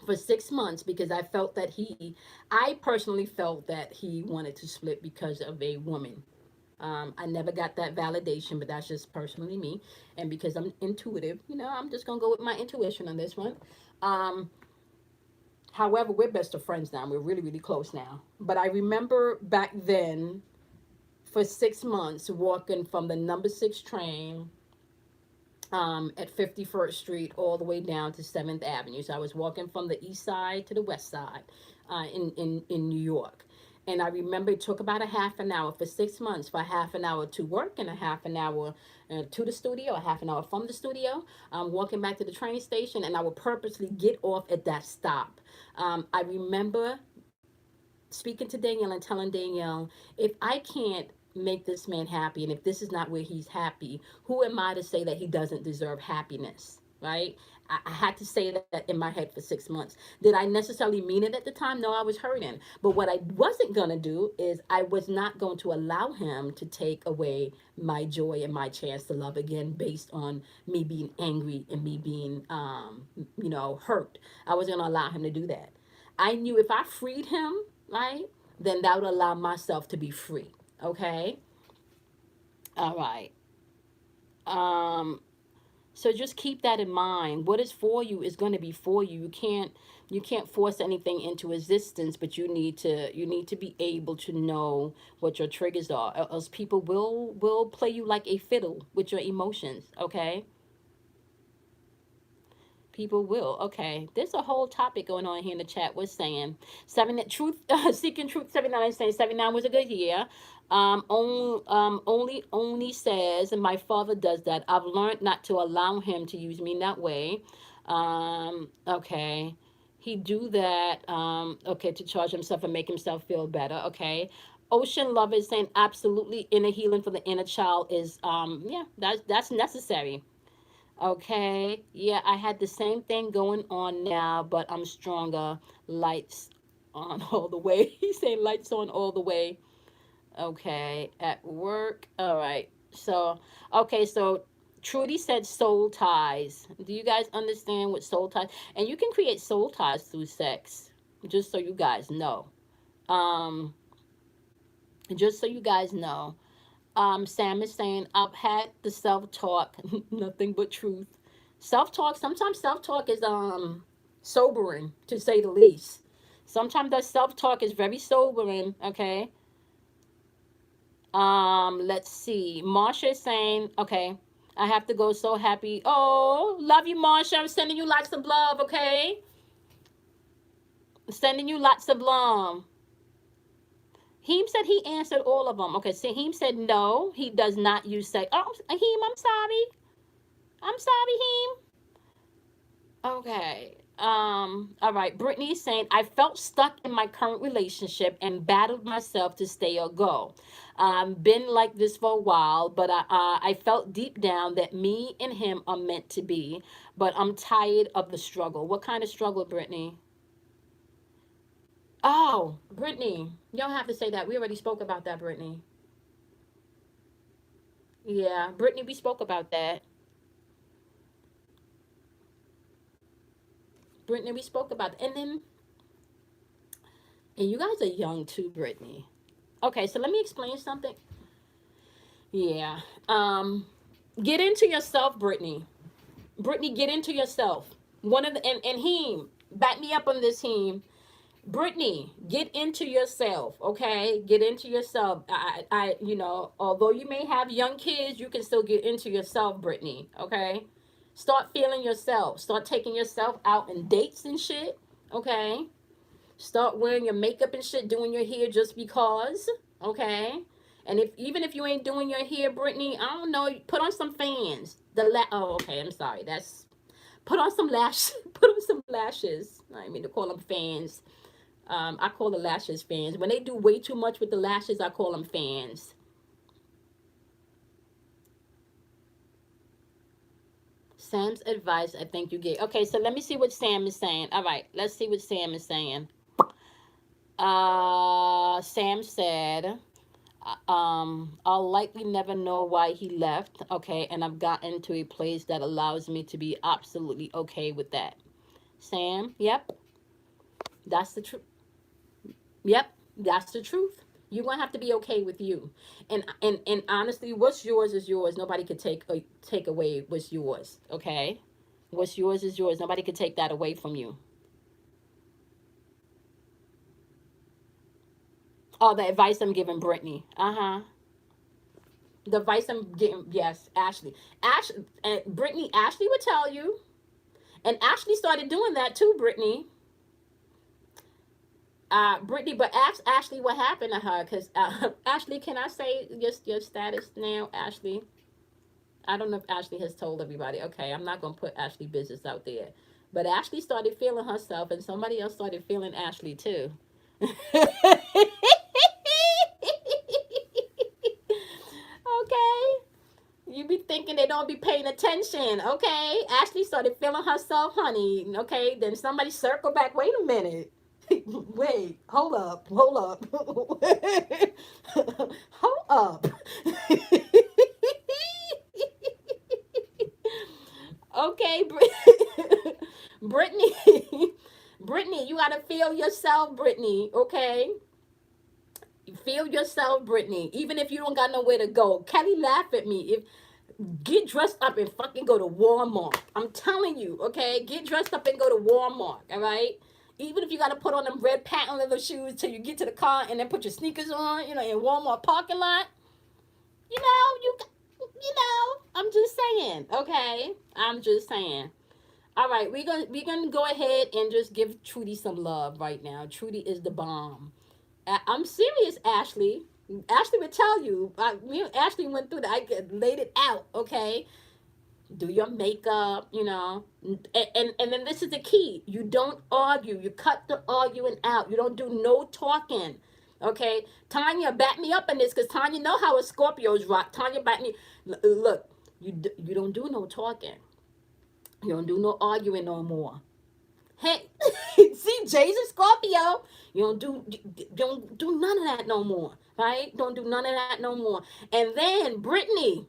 For 6 months, because I personally felt that he wanted to split because of a woman. I never got that validation, but that's just personally me. And because I'm intuitive, I'm just going to go with my intuition on this one. Um, However, we're best of friends now. We're really, really close now. But I remember back then for 6 months walking from the number 6 train at 51st Street all the way down to 7th Avenue. So I was walking from the east side to the west side in New York. And I remember it took about a half an hour for 6 months, for a half an hour to work and a half an hour to the studio, a half an hour from the studio, walking back to the train station. And I would purposely get off at that stop. I remember speaking to Danielle and telling Danielle, if I can't make this man happy, and if this is not where he's happy, who am I to say that he doesn't deserve happiness? Right? I had to say that in my head for 6 months. Did I necessarily mean it at the time? No, I was hurting. But what I wasn't going to do is I was not going to allow him to take away my joy and my chance to love again based on me being angry and me being, hurt. I wasn't going to allow him to do that. I knew if I freed him, right, then that would allow myself to be free. Okay. All right. Um, so just keep that in mind. What is for you is going to be for you. You can't force anything into existence, but you need to be able to know what your triggers are. Else people will play you like a fiddle with your emotions. Okay. People will. Okay. There's a whole topic going on here in the chat. What's saying? Truth, seeking truth 79 saying 79 was a good year. Only says, and my father does that. I've learned not to allow him to use me in that way. Okay. He do that, okay, to charge himself and make himself feel better. Okay. Ocean Love is saying absolutely inner healing for the inner child is, yeah, that's necessary. Okay. Yeah, I had the same thing going on now, but I'm stronger. Lights on all the way. He's saying lights on all the way. Okay. At work. All right. So, okay. So, Trudy said soul ties. Do you guys understand what soul ties? And you can create soul ties through sex, just so you guys know. Um, just so you guys know. Sam is saying, I've had the self talk, nothing but truth. Self talk, sometimes self talk is sobering to say the least. Sometimes that self talk is very sobering, okay? Let's see. Marsha is saying, okay, I have to go, so happy. Oh, love you, Marsha. I'm sending you lots of love, okay? Sending you lots of love. Heme said he answered all of them. Okay, so Heme said no, he does not use sex. Oh, Heme, I'm sorry. I'm sorry, Heme. Okay. All right. Brittany's saying, I felt stuck in my current relationship and battled myself to stay or go. Been like this for a while, but I felt deep down that me and him are meant to be, but I'm tired of the struggle. What kind of struggle, Brittany? Oh, Brittany, you don't have to say that. We already spoke about that, Brittany. Yeah, Brittany, we spoke about that. Brittany, we spoke about that. And you guys are young too, Brittany. Okay, so let me explain something. Yeah. Get into yourself, Brittany. Brittany, get into yourself. One of the and Heme, back me up on this, Heme. Brittany, get into yourself, okay? Get into yourself. Although you may have young kids, you can still get into yourself, Brittany, okay? Start feeling yourself. Start taking yourself out on dates and shit, okay? Start wearing your makeup and shit, doing your hair just because, okay? And if even if you ain't doing your hair, Brittany, I don't know, put on some fans. Oh, okay, I'm sorry. That's put on some lash, put on some lashes. I didn't mean to call them fans. I call the lashes fans. When they do way too much with the lashes, I call them fans. Sam's advice, I think you get. Okay, so let me see what Sam is saying. All right, let's see what Sam is saying. Sam said, I'll likely never know why he left. Okay, and I've gotten to a place that allows me to be absolutely okay with that. Sam, yep, that's the truth. Yep, that's the truth. You're gonna have to be okay with you, and honestly, what's yours is yours. Nobody could take away what's yours. Okay, what's yours is yours. Nobody could take that away from you. Oh, the advice I'm giving Brittany. Uh huh. The advice I'm getting, yes, Ashley. Ashley and Brittany, Ashley would tell you. And Ashley started doing that too, Brittany. Brittany, but ask Ashley what happened to her, because Ashley, can I say your status now, Ashley? I don't know if Ashley has told everybody. Okay, I'm not gonna put Ashley business out there, but Ashley started feeling herself, and somebody else started feeling Ashley too. Okay, you be thinking they don't be paying attention. Okay, Ashley started feeling herself, honey. Okay, then somebody circle back. Wait a minute. Wait, hold up, hold up, hold up. Okay, Brittany, Brittany, you gotta feel yourself, Brittany. Okay, you feel yourself, Brittany. Even if you don't got nowhere to go, Kelly laugh at me. If get dressed up and fucking go to Walmart. I'm telling you, okay? Get dressed up and go to Walmart, all right? Even if you gotta put on them red patent leather shoes till you get to the car and then put your sneakers on, in Walmart parking lot. I'm just saying, okay? I'm just saying. All right, we're gonna go ahead and just give Trudy some love right now. Trudy is the bomb. I'm serious, Ashley. Ashley would tell you. Me and Ashley went through that. I laid it out. Okay, do your makeup. And then this is the key. You don't argue. You cut the arguing out. You don't do no talking. Okay, Tanya, back me up in this, because Tanya know how a Scorpios rock. Tanya, back me. Look, you don't do no talking. You don't do no arguing no more. Hey, see, Jay's a Scorpio. You don't do none of that no more, right? Don't do none of that no more. And then Brittany,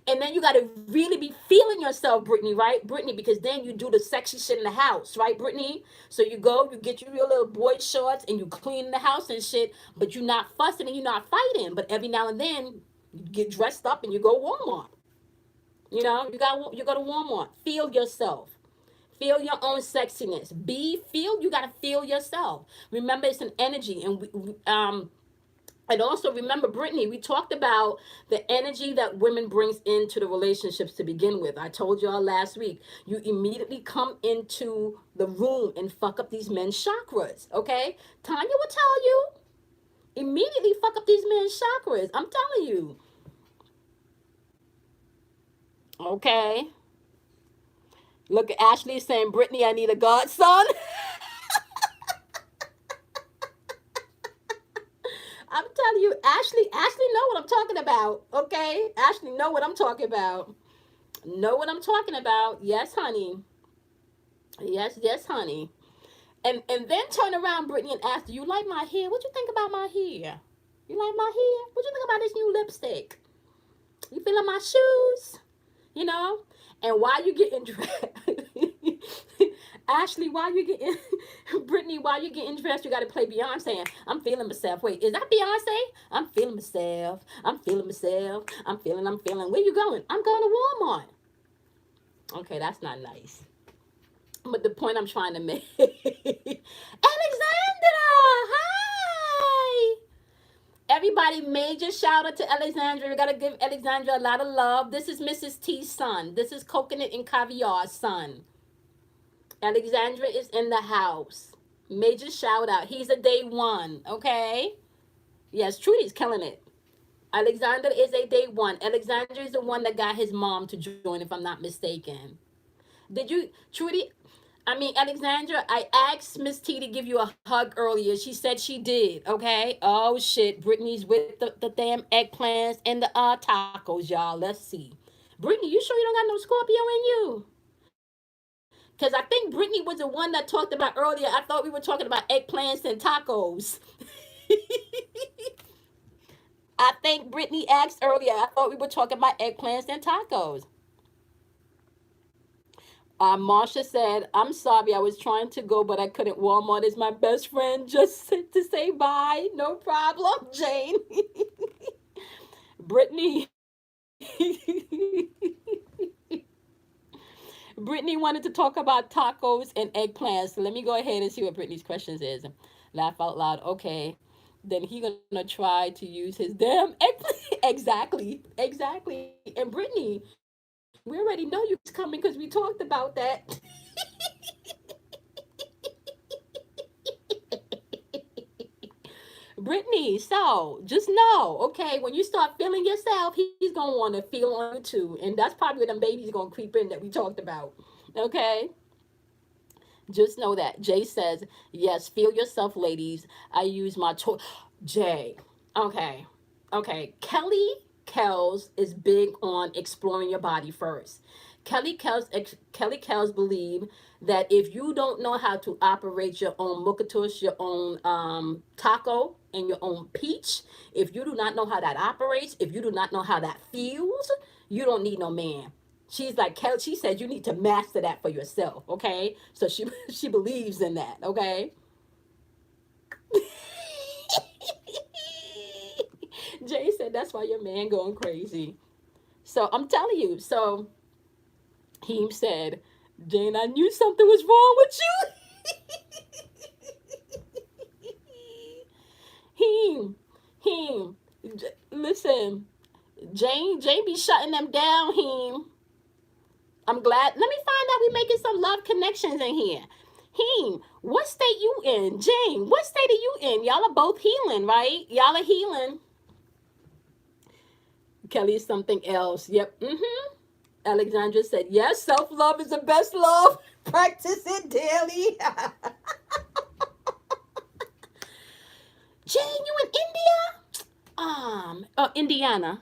and then you got to really be feeling yourself, Brittany, right? Brittany, because then you do the sexy shit in the house, right, Brittany? So you go, you get your little boy shorts, and you clean the house and shit, but you're not fussing and you're not fighting. But every now and then, you get dressed up and you go Walmart. You go to Walmart. Feel yourself. Feel your own sexiness. You gotta feel yourself. Remember, it's an energy, and also remember, Brittany, we talked about the energy that women brings into the relationships to begin with. I told y'all last week, you immediately come into the room and fuck up these men's chakras. Okay, Tanya will tell you, immediately fuck up these men's chakras. I'm telling you. Okay. Look at Ashley saying, Brittany, I need a godson. I'm telling you, Ashley know what I'm talking about. Okay? Ashley know what I'm talking about. Know what I'm talking about. Yes, honey. Yes, yes, honey. And then turn around, Brittany, and ask, do you like my hair? What you think about my hair? You like my hair? What you think about this new lipstick? You feeling my shoes? You know? And while you getting dressed, Ashley, while you getting, Brittany, while you getting dressed, you got to play Beyonce. I'm feeling myself. Wait, is that Beyonce? I'm feeling myself. I'm feeling myself. I'm feeling. Where you going? I'm going to Walmart. Okay, that's not nice. But the point I'm trying to make, Alexandra, hi. Everybody, major shout out to Alexandra. We gotta give Alexandra a lot of love. This is Mrs. T's son. This is Coconut and Caviar's son. Alexandra is in the house. Major shout out. He's a day one, okay? Yes, Trudy's killing it. Alexander is a day one. Alexander is the one that got his mom to join, if I'm not mistaken. Did you, Trudy? Alexandra, I asked Miss T to give you a hug earlier. She said she did, okay? Oh, shit. Brittany's with the damn eggplants and the tacos, y'all. Let's see. Brittany, you sure you don't got no Scorpio in you? Because I think Brittany was the one that talked about earlier. I thought we were talking about eggplants and tacos. I think Brittany asked earlier. I thought we were talking about eggplants and tacos. Marsha said, I'm sorry, I was trying to go, but I couldn't. Walmart is my best friend. Just to say bye. No problem, Jane. Brittany. Brittany wanted to talk about tacos and eggplants. So let me go ahead and see what Brittany's questions is. Laugh out loud. Okay. Then he gonna try to use his damn Exactly, exactly. And Brittany, we already know you was coming because we talked about that. Brittany, so just know, okay, when you start feeling yourself, he's gonna want to feel on you too, and that's probably where them babies gonna creep in that we talked about. Okay, just know that. Jay says, yes, feel yourself, ladies. I use my toy. Jay, okay, okay. Kells is big on exploring your body first. Kelly Kells believe that if you don't know how to operate your own mukatus, your own taco, and your own peach, if you do not know how that operates, if you do not know how that feels, you don't need no man. She's like Kelly. She said you need to master that for yourself. Okay, so she she believes in that. Okay. Jay said that's why your man going crazy. So I'm telling you. So he said, Jane, I knew something was wrong with you. Him. Listen, Jane be shutting them down. Him. I'm glad. Let me find out we making some love connections in here. Heme, what state you in? Jane, what state are you in? Y'all are both healing, right? Y'all are healing. Kelly is something else. Yep. Mm-hmm. Alexandra said, yes, self-love is the best love. Practice it daily. Jane, you in India? Indiana.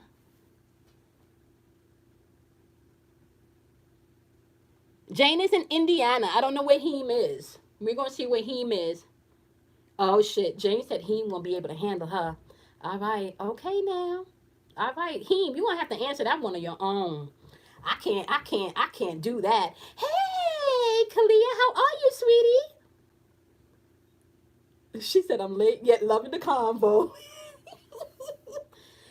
Jane is in Indiana. I don't know where Heme is. We're gonna see where Heme is. Oh shit. Jane said Heme won't be able to handle her. All right. Okay now. All right. Heme, you gonna have to answer that one on your own. I can't do that. Hey, Kalia, how are you, sweetie? She said I'm late yet loving the convo.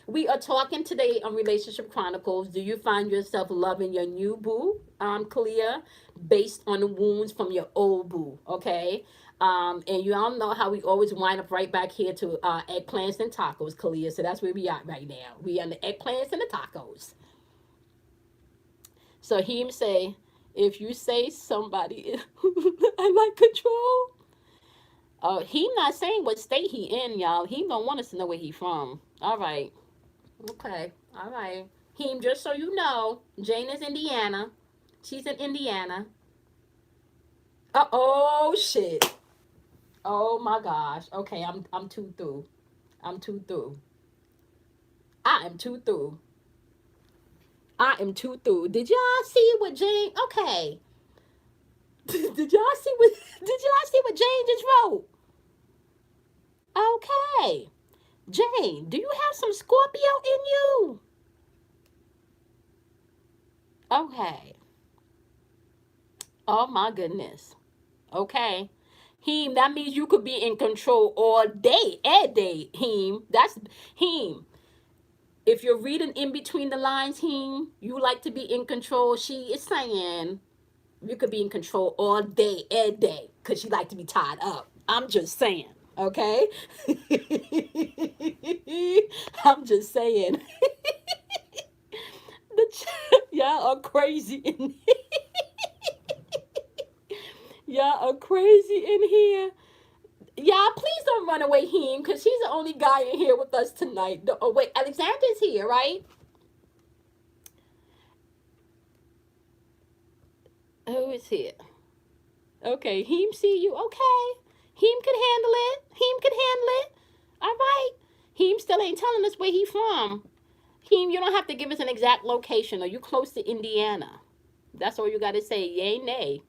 We are talking today on Relationship Chronicles. Do you find yourself loving your new boo, Kalia, based on the wounds from your old boo? Okay. And you all know how we always wind up right back here to eggplants and tacos, Kalia. So that's where we are right now. We on the eggplants and the tacos. So him say, if you say somebody, I like control. He not saying what state he in, y'all. He don't want us to know where he from. All right. Okay. All right. Him, just so you know, Jane is Indiana. She's in Indiana. Oh shit. Oh my gosh. Okay, I'm too through. I'm too through. I am too through. I am too through. Did y'all see what Jane? Okay. Did y'all see what Jane just wrote? Okay. Jane, do you have some Scorpio in you? Okay. Oh my goodness. Okay. Heme, that means you could be in control all day, every day, Heme. That's Heme. If you're reading in between the lines, Heme, you like to be in control. She is saying you could be in control all day, every day, because she like to be tied up. I'm just saying. Okay? I'm just saying. Y'all are crazy in y'all are crazy in here. Y'all, please don't run away him because he's the only guy in here with us tonight. Oh, wait, Alexander's here, right? Who is here? Okay, Heem see you. Okay. Heem can handle it. Heem can handle it. All right. Heem still ain't telling us where he from. Heem, you don't have to give us an exact location. Are you close to Indiana? That's all you got to say. Yay, nay.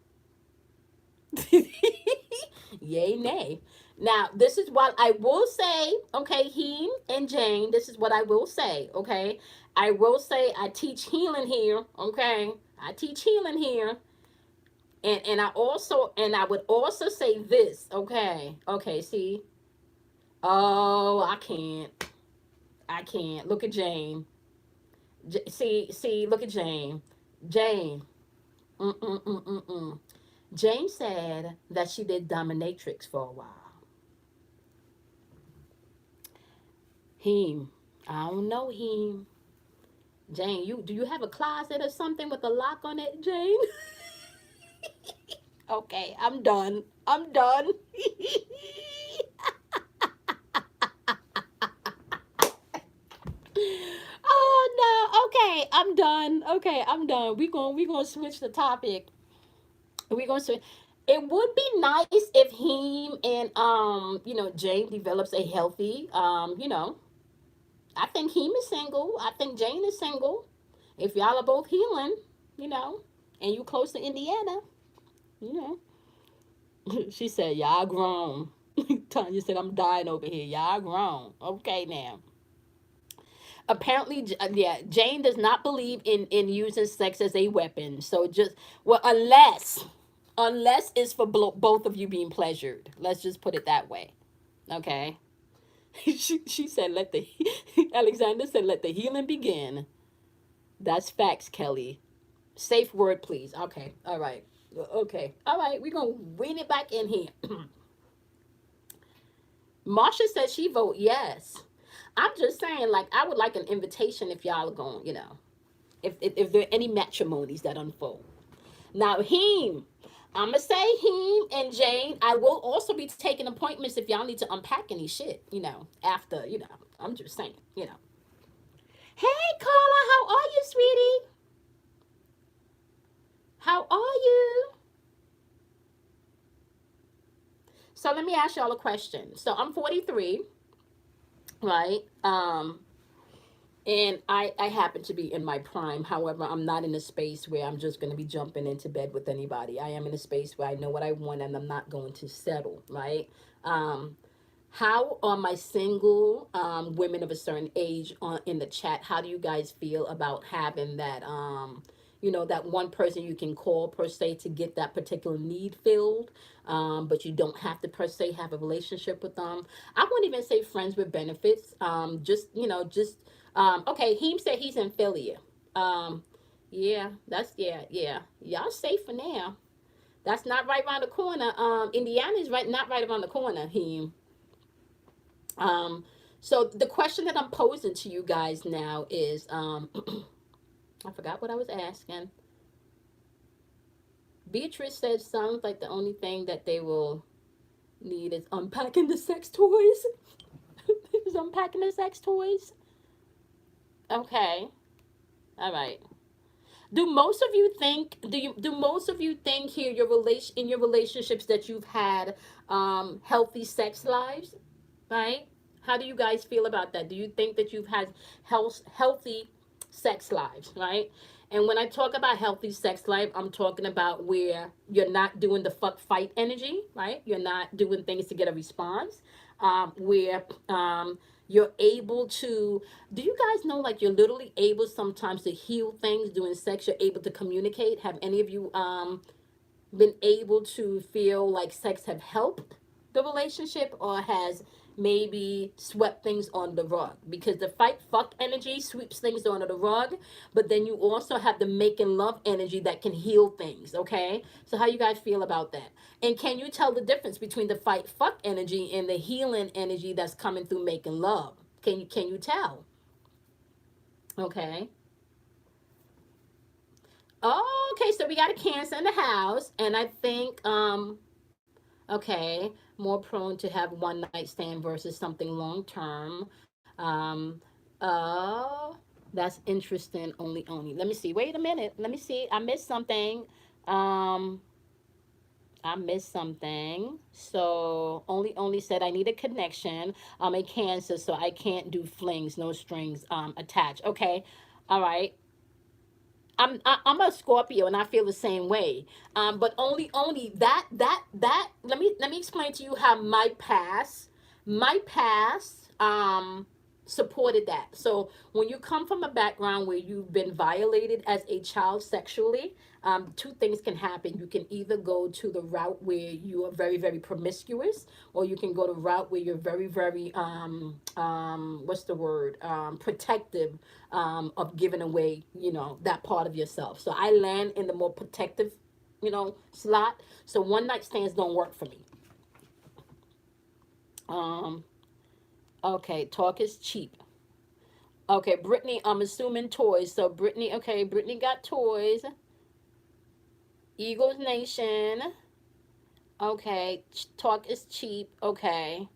Yay, nay. Now, this is what I will say, okay, Heem and Jane, this is what I will say, okay? I will say I teach healing here, okay? I teach healing here. And I would also say this, okay? Okay, see? Oh, I can't. I can't. Look at Jane. See, look at Jane. Jane. Mm-mm-mm-mm-mm. Jane said that she did dominatrix for a while. Heme. I don't know him. Jane, you do you have a closet or something with a lock on it, Jane? Okay, I'm done. I'm done. Oh no. Okay, I'm done. Okay, I'm done. We gonna switch the topic. We gonna switch. It would be nice if him and Jane develops a healthy I think him is single. I think Jane is single. If y'all are both healing, you know, and you close to Indiana, you know. She said, y'all grown. Tanya said, I'm dying over here. Y'all grown. Okay, now. Apparently, yeah, Jane does not believe in using sex as a weapon. So just, well, unless it's for both of you being pleasured. Let's just put it that way. Okay. She said, let the, Alexander said, let the healing begin. That's facts, Kelly. Safe word, please. Okay. All right. Okay. All right. We're going to win it back in here. Marsha said she vote yes. I'm just saying, like, I would like an invitation if y'all are going, if there are any matrimonies that unfold. Now, Heme, I'm going to say Heme and Jane. I will also be taking appointments if y'all need to unpack any shit, after, I'm just saying. Hey, Carla, how are you, sweetie? How are you? So let me ask y'all a question. So I'm 43, right? And I happen to be in my prime. However, I'm not in a space where I'm just going to be jumping into bed with anybody. I am in a space where I know what I want and I'm not going to settle, right? Um, how are my single women of a certain age in the chat? How do you guys feel about having that, that one person you can call per se to get that particular need filled, but you don't have to per se have a relationship with them? I wouldn't even say friends with benefits. Okay, he said he's in Philly. Um, yeah, yeah. Y'all safe for now. That's not right around the corner. Indiana is not right around the corner. Um, so the question that I'm posing to you guys now is, I forgot what I was asking. Beatrice said sounds like the only thing that they will need is unpacking the sex toys. Is unpacking the sex toys. Okay. All right. Do most of you think here your relationships that you've had healthy sex lives, right? How do you guys feel about that? Do you think that you've had healthy sex lives, right? And when I talk about healthy sex life, I'm talking about where you're not doing the fuck fight energy, right? You're not doing things to get a response. Where you're able to, do you guys know, like, you're literally able sometimes to heal things doing sex? You're able to communicate. Have any of you been able to feel like sex have helped the relationship, or has maybe swept things on the rug? Because the fight fuck energy sweeps things under the rug, but then you also have the making love energy that can heal things. Okay, so how you guys feel about that? And can you tell the difference between the fight fuck energy and the healing energy that's coming through making love? Can you tell? Okay. Okay, so we got a Cancer in the house, and I think okay, more prone to have one night stand versus something long term. Um, uh, that's interesting. Only. Let me see. Wait a minute. Let me see. I missed something. Um, I missed something. So only said I need a connection. I'm a Cancer, so I can't do flings, no strings attached. Okay, all right. I'm a Scorpio and I feel the same way. But only that. Let me explain to you how my past supported that. So when you come from a background where you've been violated as a child sexually, two things can happen. You can either go to the route where you are very, very promiscuous, or you can go the route where you're very, very what's the word, protective, of giving away, that part of yourself. So I land in the more protective, slot. So one night stands don't work for me. Um, okay, talk is cheap. Okay, Brittany, I'm assuming toys. So Brittany, okay, Brittany got toys. Eagles Nation. Okay, talk is cheap. Okay.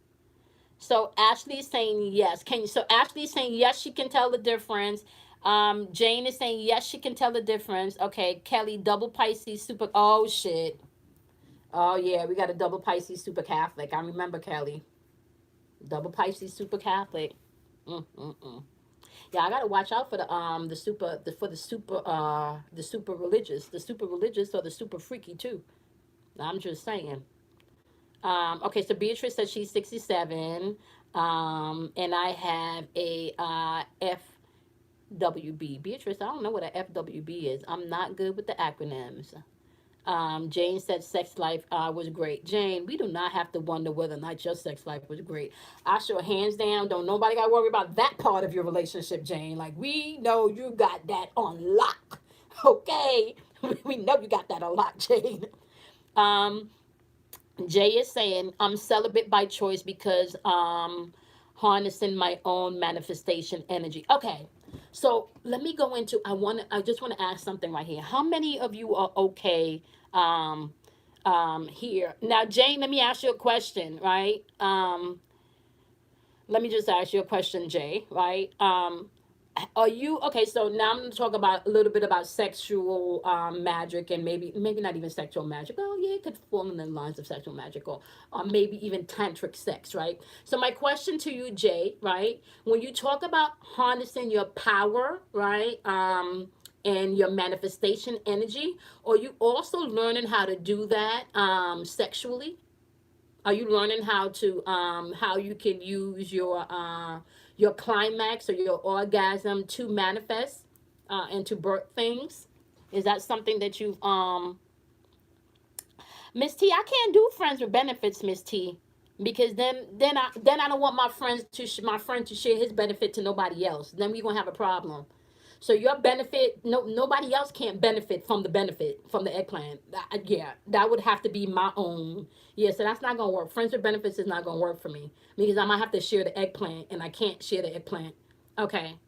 So Ashley's saying yes. Can you? So Ashley's saying yes. She can tell the difference. Jane is saying yes. She can tell the difference. Okay. Kelly, double Pisces, super. Oh shit. Oh yeah, we got a double Pisces, super Catholic. I remember Kelly. Double Pisces, super Catholic. Mm-mm-mm. Yeah, I gotta watch out for the super the super religious, or the super freaky too. I'm just saying. Okay, so Beatrice says she's 67. And I have a FWB. Beatrice, I don't know what a FWB is. I'm not good with the acronyms. Jane said sex life was great. Jane, we do not have to wonder whether or not your sex life was great. I sure hands down don't nobody got to worry about that part of your relationship, Jane. Like we know you got that on lock. Okay, we know you got that on lock, Jane. Um, Jay is saying I'm celibate by choice because harnessing my own manifestation energy. Okay. So let me go into I just want to ask something right here. How many of you are okay here? Now Jane, let me ask you a question, right? Let me just ask you a question, Jay, right? Are you okay? So now I'm going to talk about a little bit about sexual magic, and maybe not even sexual magic. Well, yeah, it could fall in the lines of sexual magic, or maybe even tantric sex, right? So my question to you, Jay, right? When you talk about harnessing your power, right? And your manifestation energy, are you also learning how to do that sexually? Are you learning how you can use your climax or your orgasm to manifest and to birth things? Is that something that you've Miss T? I can't do friends with benefits, Miss T, because then I don't want my friend to share his benefit to nobody else. Then we gonna have a problem. So your benefit, no, nobody else can't benefit from the eggplant. Yeah, that would have to be my own. Yeah, so that's not gonna work. Friends with benefits is not gonna work for me because I might have to share the eggplant, and I can't share the eggplant. Okay,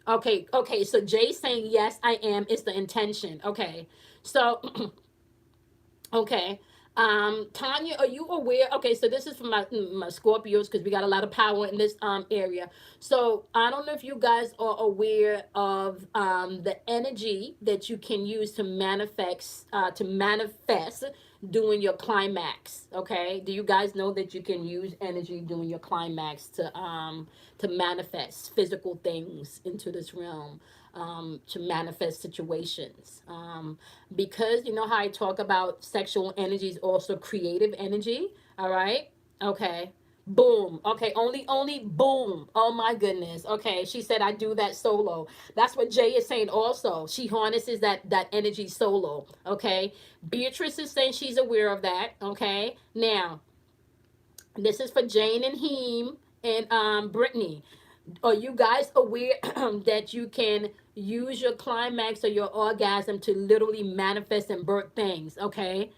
okay. So Jay's saying yes, I am. It's the intention. Okay, so okay. Tanya, are you aware? Okay, so this is for my Scorpios because we got a lot of power in this area. So I don't know if you guys are aware of the energy that you can use to manifest during your climax. Okay, do you guys know that you can use energy during your climax to manifest physical things into this realm? To manifest situations. Because you know how I talk about sexual energy is also creative energy. All right. Okay. Boom. Okay. Only boom. Oh my goodness. Okay. She said I do that solo. That's what Jay is saying also. She harnesses that energy solo. Okay. Beatrice is saying she's aware of that. Okay. Now, this is for Jane and Heme and Brittany. Are you guys aware that you can use your climax or your orgasm to literally manifest and birth things? Okay.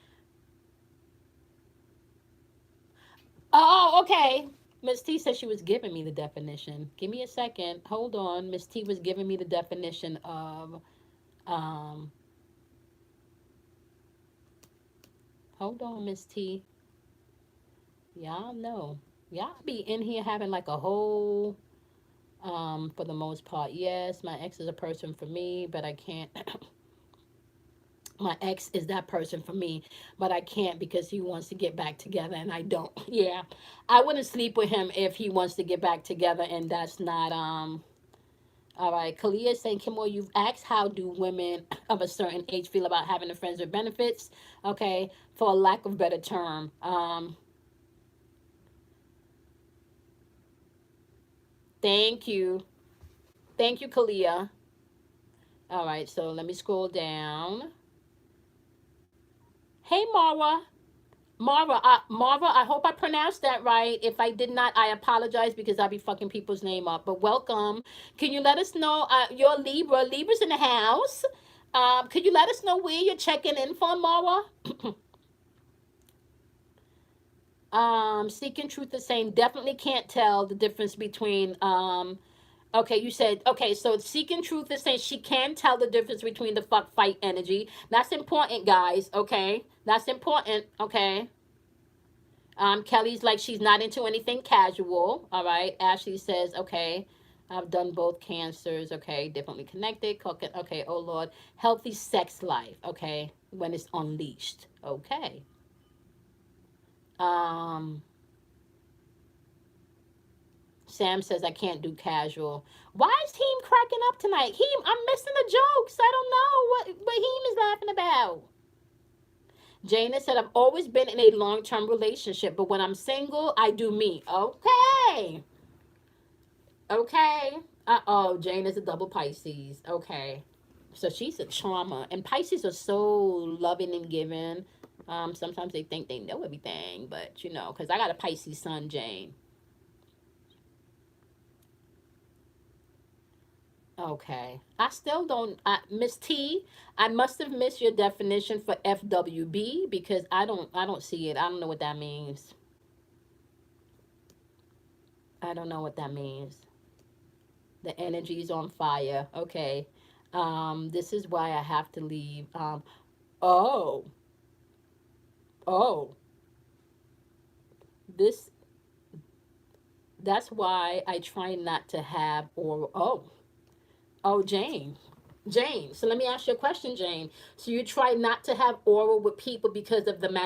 Oh, okay. Miss T said she was giving me the definition. Give me a second. Hold on. Miss T was giving me the definition of um hold on, Miss T. Y'all know. Y'all be in here having like a whole for the most part. Yes, my ex is a person for me, but I can't my ex is that person for me, but I can't because he wants to get back together and I don't. Yeah. I wouldn't sleep with him if he wants to get back together and that's not all right. Kalia is saying, Kimmo, you've asked how do women of a certain age feel about having a friends with benefits? Okay, for a lack of better term. Thank you. Thank you, Kalia. All right, so let me scroll down. Hey Mara. Marva, I hope I pronounced that right. If I did not, I apologize because I'll be fucking people's name up. But welcome. Can you let us know you're Libra? Libra's in the house. Could you let us know where you're checking in from, Marva? Seeking Truth is saying definitely can't tell the difference between Okay, you said, okay, so seeking truth is saying she can tell the difference between the fuck fight energy. That's important, guys, okay? That's important, okay? Kelly's like, she's not into anything casual, all right? Ashley says, okay, I've done both cancers, okay, differently connected, okay, oh Lord, healthy sex life, okay, when it's unleashed, okay. Um, Sam says, I can't do casual. Why is Heme cracking up tonight? Heme, I'm missing the jokes. I don't know what Heme is laughing about. Jana said, I've always been in a long-term relationship, but when I'm single, I do me. Okay. Okay. Uh-oh, Jane is a double Pisces. Okay. So she's a charmer. And Pisces are so loving and giving. Sometimes they think they know everything, but you know, because I got a Pisces sun, Jane. Okay. I still don't, Miss T, I must have missed your definition for FWB because I don't see it. I don't know what that means. I don't know what that means. The energy is on fire. Okay. This is why I have to leave. Oh, oh, this, that's why I try not to have, or, oh, Jane. Jane, so let me ask you a question, Jane. So you try not to have oral with people because of the